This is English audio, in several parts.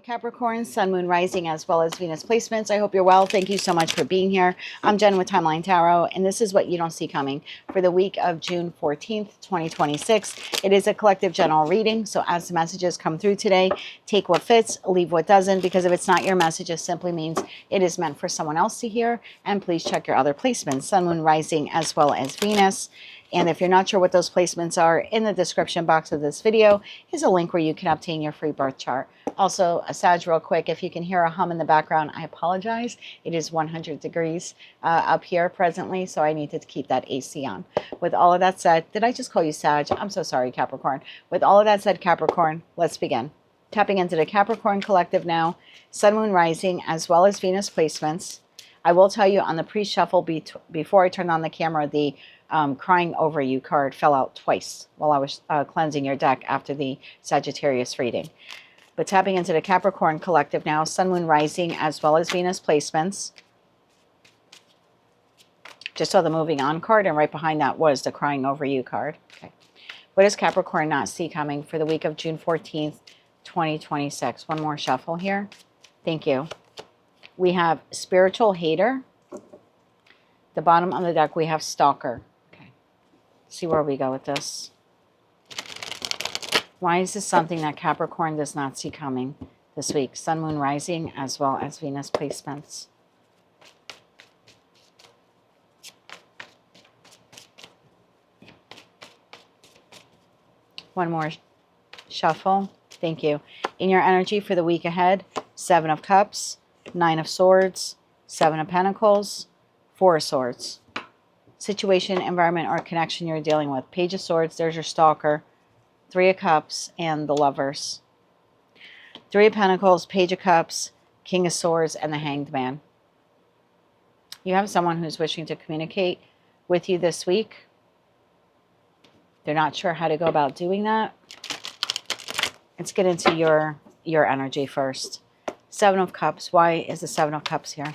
Capricorn, Sun, Moon, Rising, as well as Venus placements. I hope you're well. Thank you so much for being here. I'm Jen with Timeline Tarot, and this is what you don't see coming for the week of June 14th, 2026. It is a collective general reading, so as the messages come through today, take what fits, leave what doesn't, because if it's not your message, it simply means it is meant for someone else to hear. And please check your other placements, Sun, Moon, Rising, as well as Venus. And if you're not sure what those placements are, in the description box of this video is a link where you can obtain your free birth chart. Also, a Sag real quick, if you can hear a hum in the background, I apologize. It is 100 degrees up here presently, so I needed to keep that AC on. With all of that said, did I just call you Sag? I'm so sorry, Capricorn. With all of that said, Capricorn, let's begin. Tapping into the Capricorn collective now, Sun, Moon, Rising, as well as Venus placements. I will tell you on the pre-shuffle before I turned on the camera, the Crying Over You card fell out twice while I was cleansing your deck after the Sagittarius reading. But tapping into the Capricorn collective now, Sun, Moon, Rising, as well as Venus placements. Just saw the Moving On card, and right behind that was the Crying Over You card. Okay. What does Capricorn not see coming for the week of June 14th, 2026? One more shuffle here. Thank you. We have Spiritual Hater. The bottom of the deck, we have Stalker. Okay. See where we go with this. Why is this something that Capricorn does not see coming this week? Sun, Moon, Rising, as well as Venus placements. One more shuffle. Thank you. In your energy for the week ahead, 7 of Cups, 9 of Swords, 7 of Pentacles, 4 of Swords. Situation, environment, or connection you're dealing with. Page of Swords, there's your Stalker. 3 of Cups, and the Lovers. 3 of Pentacles, Page of Cups, King of Swords, and the Hanged Man. You have someone who's wishing to communicate with you this week. They're not sure how to go about doing that. Let's get into your energy first. 7 of Cups. Why is the 7 of Cups here?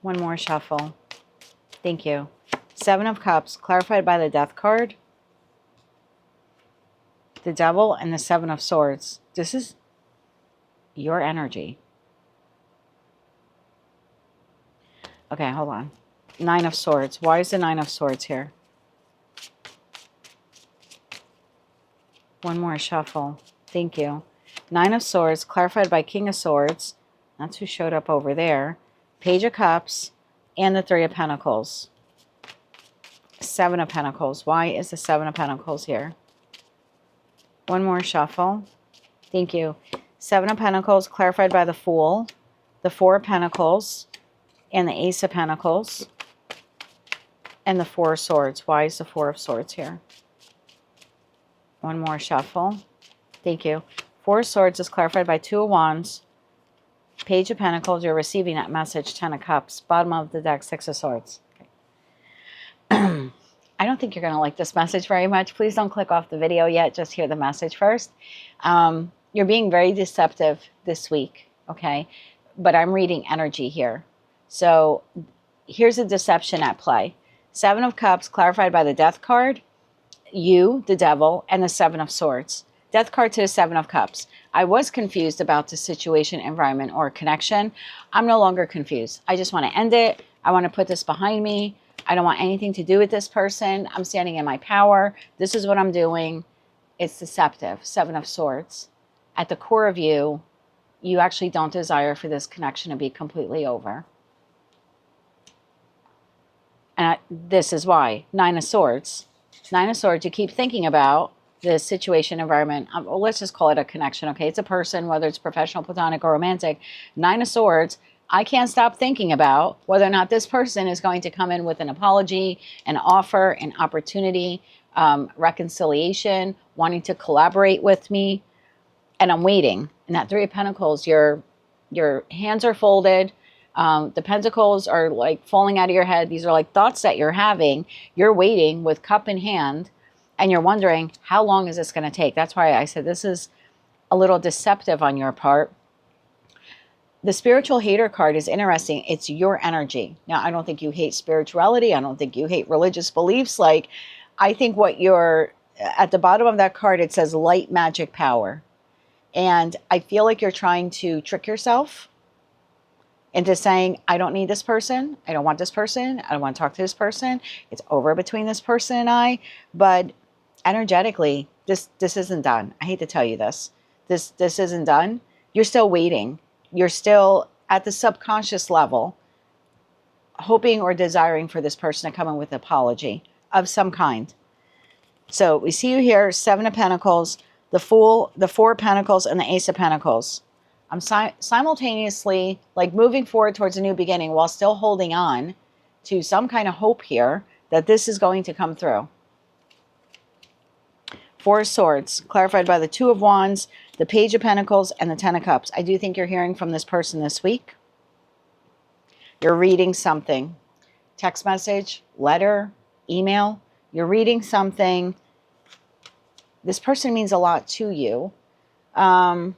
One more shuffle. Thank you. 7 of Cups, clarified by the Death card, the Devil, and the 7 of Swords. This is your energy. Okay, hold on. 9 of Swords. Why is the 9 of Swords here? One more shuffle. Thank you. 9 of Swords, clarified by King of Swords. That's who showed up over there. Page of Cups, and the 3 of Pentacles. 7 of Pentacles. Why is the 7 of Pentacles here? One more shuffle. Thank you. 7 of Pentacles, clarified by the Fool, the 4 of Pentacles, and the Ace of Pentacles, and the 4 of Swords. Why is the 4 of Swords here? One more shuffle. Thank you. 4 of Swords is clarified by 2 of Wands, Page of Pentacles. You're receiving that message. 10 of Cups. Bottom of the deck, 6 of Swords. I don't think you're going to like this message very much. Please don't click off the video yet. Just hear the message first. You're being very deceptive this week, okay? But I'm reading energy here. So here's a deception at play. 7 of Cups, clarified by the Death card, you, the Devil, and the 7 of Swords. Death card to the 7 of Cups. I was confused about the situation, environment, or connection. I'm no longer confused. I just want to end it. I want to put this behind me. I don't want anything to do with this person. I'm standing in my power. This is what I'm doing. It's deceptive. 7 of Swords. At the core of you, you actually don't desire for this connection to be completely over. And this is why. 9 of Swords. 9 of Swords, you keep thinking about the situation, environment. Well, let's just call it a connection, okay? It's a person, whether it's professional, platonic, or romantic. 9 of Swords. I can't stop thinking about whether or not this person is going to come in with an apology, an offer, an opportunity, reconciliation, wanting to collaborate with me. And I'm waiting. And that 3 of Pentacles, your hands are folded. The pentacles are like falling out of your head. These are like thoughts that you're having. You're waiting with cup in hand. And you're wondering, how long is this going to take? That's why I said this is a little deceptive on your part. The Spiritual Hater card is interesting. It's your energy. Now, I don't think you hate spirituality. I don't think you hate religious beliefs. Like, I think what you're at the bottom of that card, it says light magic power. And I feel like you're trying to trick yourself into saying, I don't need this person. I don't want this person. I don't want to talk to this person. It's over between this person and I. But energetically, this isn't done. I hate to tell you this. This isn't done. You're still waiting. You're still at the subconscious level, hoping or desiring for this person to come in with an apology of some kind. So we see you here, Seven of Pentacles, the Fool, the Four of Pentacles, and the Ace of Pentacles. I'm simultaneously like moving forward towards a new beginning while still holding on to some kind of hope here that this is going to come through. Four of Swords, clarified by the Two of Wands, the Page of Pentacles, and the Ten of Cups. I do think you're hearing from this person this week. You're reading something. Text message, letter, email. You're reading something. This person means a lot to you. But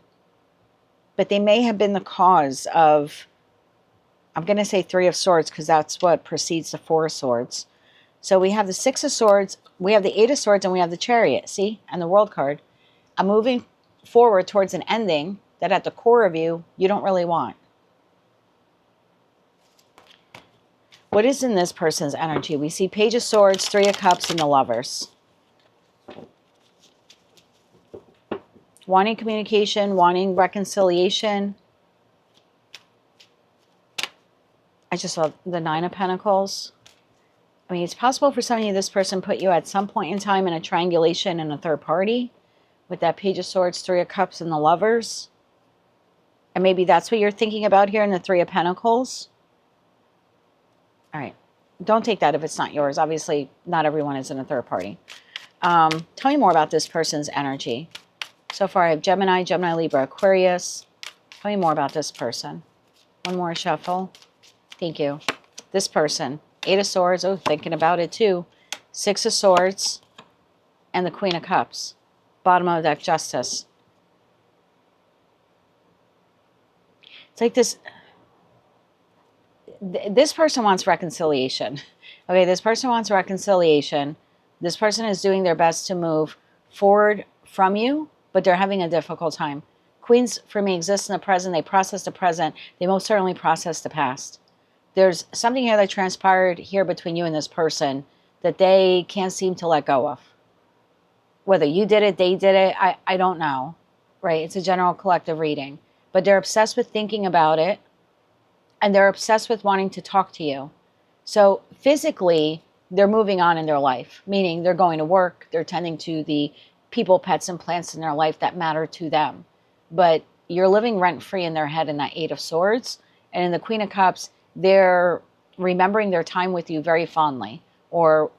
they may have been the cause of, I'm going to say Three of Swords because that's what precedes the Four of Swords. So we have the Six of Swords, we have the Eight of Swords, and we have the Chariot, see? And the World card. I'm moving forward towards an ending that at the core of you, you don't really want. What is in this person's energy? We see Page of Swords, Three of Cups, and the Lovers. Wanting communication, wanting reconciliation. I just saw the Nine of Pentacles. I mean, it's possible for some of you, this person put you at some point in time in a triangulation in a third party with that Page of Swords, Three of Cups, and the Lovers. And maybe that's what you're thinking about here in the Three of Pentacles. All right. Don't take that if it's not yours. Obviously, not everyone is in a third party. Tell me more about this person's energy. So far, I have Gemini, Gemini, Libra, Aquarius. Tell me more about this person. One more shuffle. Thank you. This person. Eight of Swords. Oh, thinking about it too. Six of Swords. And the Queen of Cups. Bottom of that Justice. It's like this. This person wants reconciliation. Okay, this person wants reconciliation. This person is doing their best to move forward from you, but they're having a difficult time. Queens, for me, exist in the present. They process the present. They most certainly process the past. There's something here that transpired here between you and this person that they can't seem to let go of. Whether you did it, they did it, I don't know. Right? It's a general collective reading. But they're obsessed with thinking about it. And they're obsessed with wanting to talk to you. So physically, they're moving on in their life. Meaning they're going to work. They're tending to the people, pets, and plants in their life that matter to them. But you're living rent-free in their head in that Eight of Swords. And in the Queen of Cups, they're remembering their time with you very fondly. Or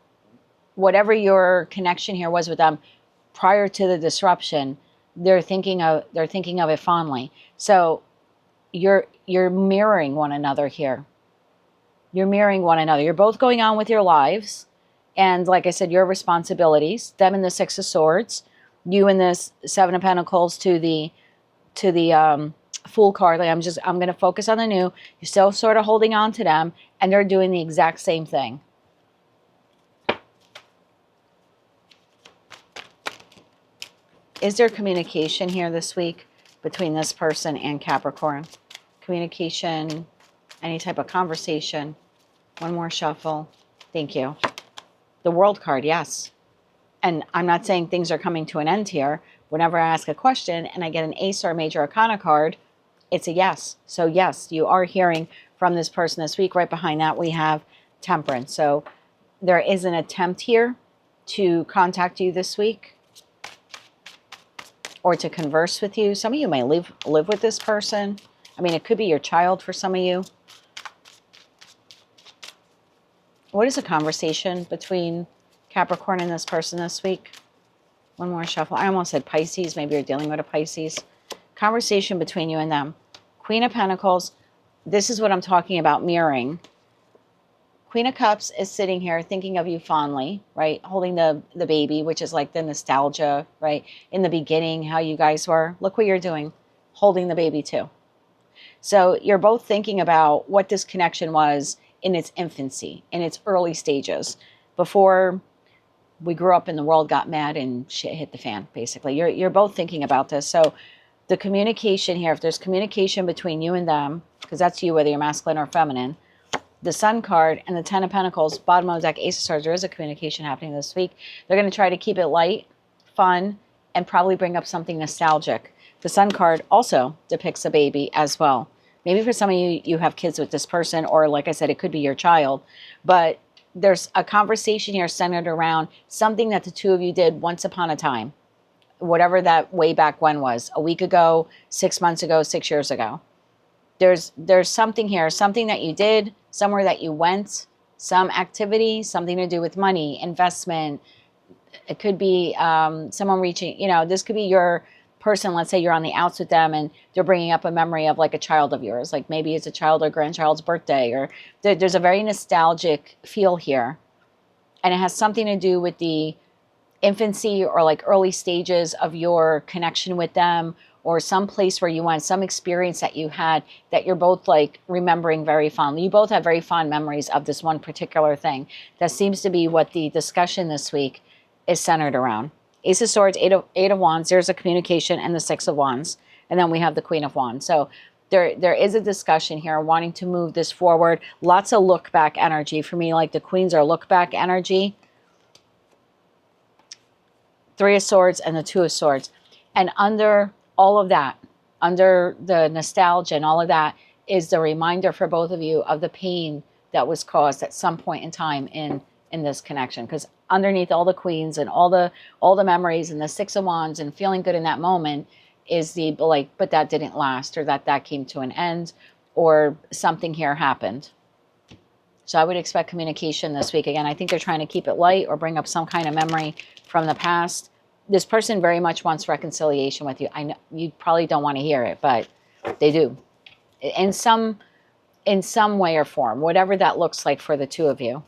whatever your connection here was with them prior to the disruption, they're thinking of it fondly. So you're mirroring one another here. You're mirroring one another. You're both going on with your lives. And like I said, your responsibilities, them in the Six of Swords, you in this Seven of Pentacles to the Fool card. Like I'm going to focus on the new. You're still sort of holding on to them, and they're doing the exact same thing. Is there communication here this week between this person and Capricorn? Communication, any type of conversation. One more shuffle. Thank you. The World card, yes. And I'm not saying things are coming to an end here. Whenever I ask a question and I get an Ace or a Major Arcana card, it's a yes. So yes, you are hearing from this person this week. Right behind that, we have Temperance. So there is an attempt here to contact you this week or to converse with you. Some of you may live with this person. I mean, it could be your child for some of you. What is a conversation between Capricorn and this person this week? One more shuffle. I almost said Pisces. Maybe you're dealing with a Pisces. Conversation between you and them. Queen of Pentacles. This is what I'm talking about, mirroring. Queen of Cups is sitting here thinking of you fondly, right? Holding the baby, which is like the nostalgia, right? In the beginning, how you guys were. Look what you're doing. Holding the baby too. So you're both thinking about what this connection was in its infancy, in its early stages, before we grew up and the world got mad and shit hit the fan, basically. You're both thinking about this. So the communication here, if there's communication between you and them, because that's you, whether you're masculine or feminine, the Sun card and the Ten of Pentacles, bottom of the deck, Ace of Swords, there is a communication happening this week. They're going to try to keep it light, fun, and probably bring up something nostalgic. The Sun card also depicts a baby as well. Maybe for some of you, you have kids with this person, or like I said, it could be your child. But there's a conversation here centered around something that the two of you did once upon a time. Whatever that way back when was, a week ago, 6 months ago, 6 years ago. There's something here, something that you did, somewhere that you went, some activity, something to do with money, investment. It could be someone reaching, this could be your person. Let's say you're on the outs with them and they're bringing up a memory of like a child of yours. Like maybe it's a child or grandchild's birthday, or there's a very nostalgic feel here. And it has something to do with the infancy or like early stages of your connection with them, or some place where you went, some experience that you had that you're both like remembering very fondly. You both have very fond memories of this one particular thing. That seems to be what the discussion this week is centered around. Ace of Swords, Eight of Wands, there's a communication, and the Six of Wands. And then we have the Queen of Wands. So there is a discussion here wanting to move this forward. Lots of look back energy. For me, like the Queens are look back energy. Three of Swords and the Two of Swords. And under all of that, under the nostalgia and all of that, is the reminder for both of you of the pain that was caused at some point in time in this connection. Because underneath all the Queens and all the memories and the Six of Wands and feeling good in that moment is the like, but that didn't last, or that came to an end, or something here happened. So I would expect communication this week. Again, I think they're trying to keep it light or bring up some kind of memory from the past. This person very much wants reconciliation with you. I know you probably don't want to hear it, but they do. In some way or form, whatever that looks like for the two of you.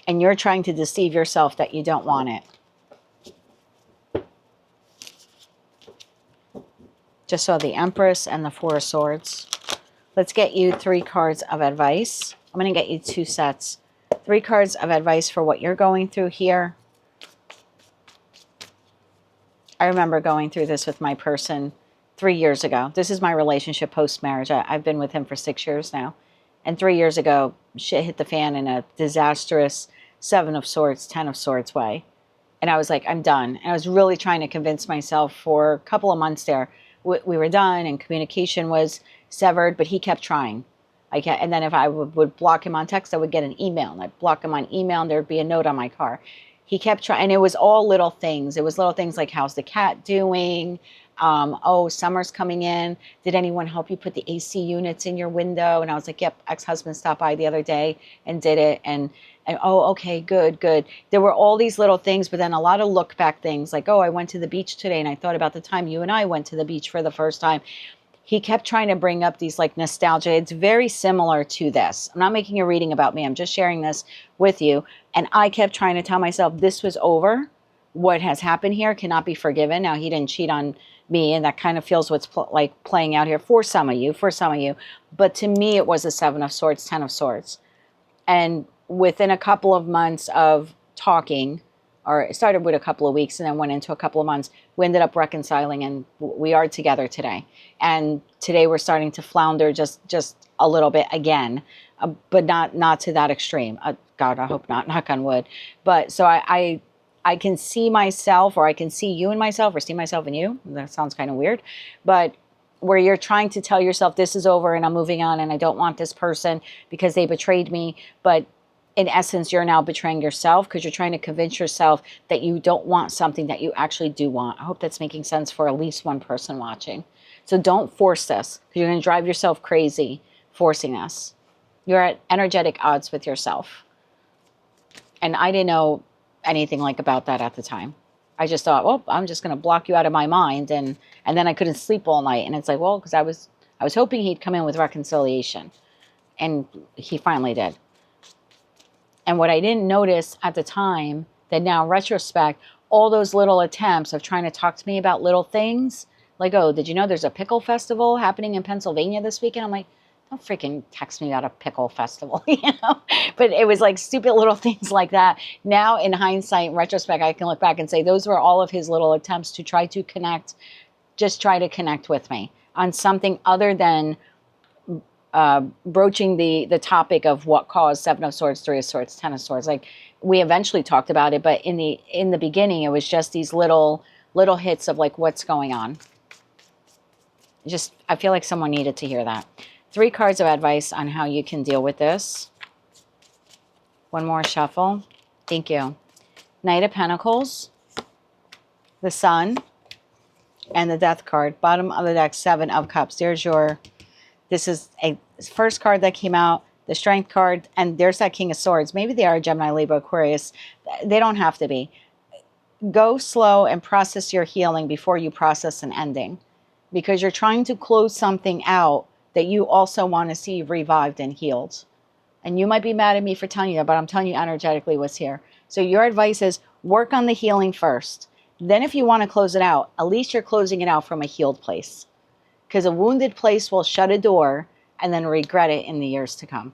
And you're trying to deceive yourself that you don't want it. Just saw the Empress and the Four of Swords. Let's get you 3 cards of advice. I'm going to get you 2 sets. 3 cards of advice for what you're going through here. I remember going through this with my person 3 years ago. This is my relationship post-marriage. I've been with him for 6 years now. And 3 years ago, shit hit the fan in a disastrous 7 of Swords, 10 of Swords way. And I was like, I'm done. And I was really trying to convince myself for a couple of months there. We were done and communication was severed, but he kept trying. And then if I would block him on text, I would get an email. And I'd block him on email and there'd be a note on my car. He kept trying. And it was all little things. It was little things like, how's the cat doing? Oh, summer's coming in. Did anyone help you put the AC units in your window? And I was like, yep, ex-husband stopped by the other day and did it. And oh, okay, good. There were all these little things, but then a lot of look back things like, oh, I went to the beach today and I thought about the time you and I went to the beach for the first time. He kept trying to bring up these like nostalgia. It's very similar to this. I'm not making a reading about me. I'm just sharing this with you. And I kept trying to tell myself this was over. What has happened here cannot be forgiven. Now, he didn't cheat on me, and that kind of feels what's like playing out here for some of you. But to me, it was a 7 of Swords, 10 of Swords. And within a couple of months of talking, or it started with a couple of weeks and then went into a couple of months, we ended up reconciling, and we are together today. And today we're starting to flounder just a little bit again, but not to that extreme. God, I hope not, knock on wood. But so I can see myself, or I can see you in myself, or see myself in you. That sounds kind of weird. But where you're trying to tell yourself this is over and I'm moving on and I don't want this person because they betrayed me. But in essence, you're now betraying yourself because you're trying to convince yourself that you don't want something that you actually do want. I hope that's making sense for at least one person watching. So don't force this, because you're going to drive yourself crazy forcing this. You're at energetic odds with yourself. And I didn't know anything like about that at the time. I just thought, well, I'm just going to block you out of my mind. And then I couldn't sleep all night. And it's like, well, because I was hoping he'd come in with reconciliation. And he finally did. And what I didn't notice at the time, that now in retrospect, all those little attempts of trying to talk to me about little things, like, oh, did you know there's a pickle festival happening in Pennsylvania this weekend? I'm like, Don't freaking text me about a pickle festival, you know? But it was like stupid little things like that. Now, in hindsight, in retrospect, I can look back and say those were all of his little attempts to try to connect, just try to connect with me on something other than broaching the topic of what caused Seven of Swords, Three of Swords, Ten of Swords. Like, we eventually talked about it, but in the beginning, it was just these little hits of like what's going on. Just, I feel like someone needed to hear that. 3 cards of advice on how you can deal with this. One more shuffle. Thank you. Knight of Pentacles, the Sun, and the Death card. Bottom of the deck, 7 of Cups. There's your, this is a first card that came out, the Strength card, and there's that King of Swords. Maybe they are Gemini, Libra, Aquarius. They don't have to be. Go slow and process your healing before you process an ending, because you're trying to close something out that you also want to see revived and healed. And you might be mad at me for telling you that, but I'm telling you energetically what's here. So your advice is work on the healing first. Then if you want to close it out, at least you're closing it out from a healed place. Because a wounded place will shut a door and then regret it in the years to come.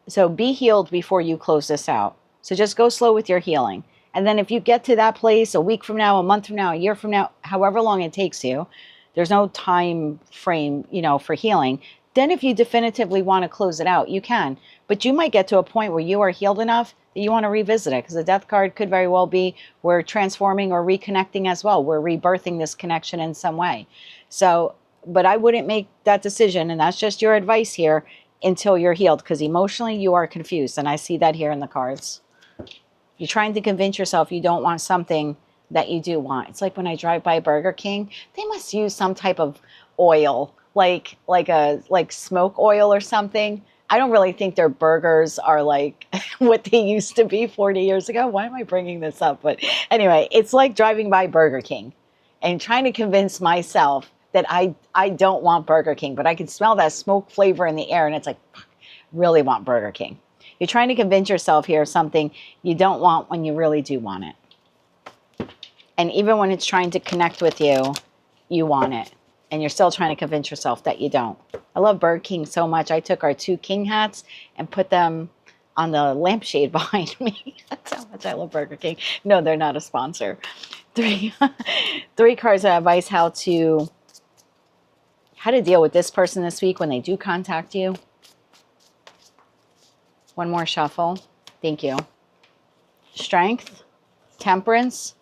So be healed before you close this out. So just go slow with your healing. And then if you get to that place a week from now, a month from now, a year from now, however long it takes you, there's no time frame, you know, for healing. Then if you definitively want to close it out, you can. But you might get to a point where you are healed enough that you want to revisit it, because the Death card could very well be we're transforming or reconnecting as well. We're rebirthing this connection in some way. So, but I wouldn't make that decision, and that's just your advice here, until you're healed, because emotionally you are confused. And I see that here in the cards. You're trying to convince yourself you don't want something that you do want. It's like when I drive by Burger King, they must use some type of oil, like smoke oil or something. I don't really think their burgers are like what they used to be 40 years ago. Why am I bringing this up? But anyway, it's like driving by Burger King and trying to convince myself that I don't want Burger King, but I can smell that smoke flavor in the air, and it's like, really want Burger King. You're trying to convince yourself here of something you don't want when you really do want it. And even when it's trying to connect with you, you want it. And you're still trying to convince yourself that you don't. I love Burger King so much. I took our 2 king hats and put them on the lampshade behind me. That's how much I love Burger King. No, they're not a sponsor. 3 cards of advice how to deal with this person this week when they do contact you. One more shuffle. Thank you. Strength, Temperance,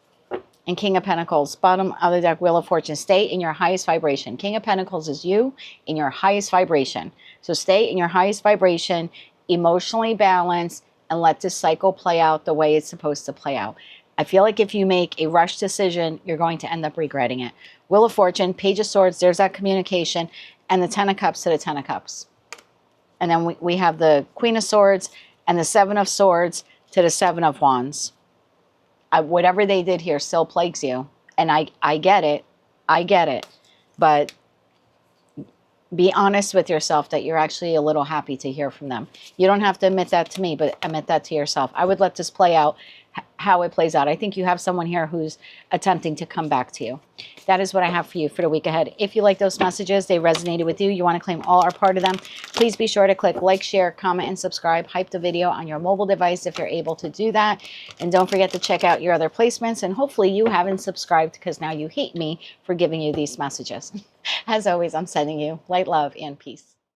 and King of Pentacles. Bottom of the deck, Wheel of Fortune. Stay in your highest vibration. King of Pentacles is you in your highest vibration. So stay in your highest vibration, emotionally balanced, and let this cycle play out the way it's supposed to play out. I feel like if you make a rush decision, you're going to end up regretting it. Wheel of Fortune, Page of Swords, there's that communication, and the 10 of Cups to the 10 of Cups. And then we have the Queen of Swords and the 7 of Swords to the 7 of Wands. Whatever they did here still plagues you. And I get it. I get it. But be honest with yourself that you're actually a little happy to hear from them. You don't have to admit that to me, but admit that to yourself. I would let this play out how it plays out. I think you have someone here who's attempting to come back to you. That is what I have for you for the week ahead. If you like those messages, they resonated with you, you want to claim all or part of them, please be sure to click like, share, comment, and subscribe. Hype the video on your mobile device if you're able to do that. And don't forget to check out your other placements. And hopefully you haven't subscribed, because now you hate me for giving you these messages. As always, I'm sending you light, love, and peace.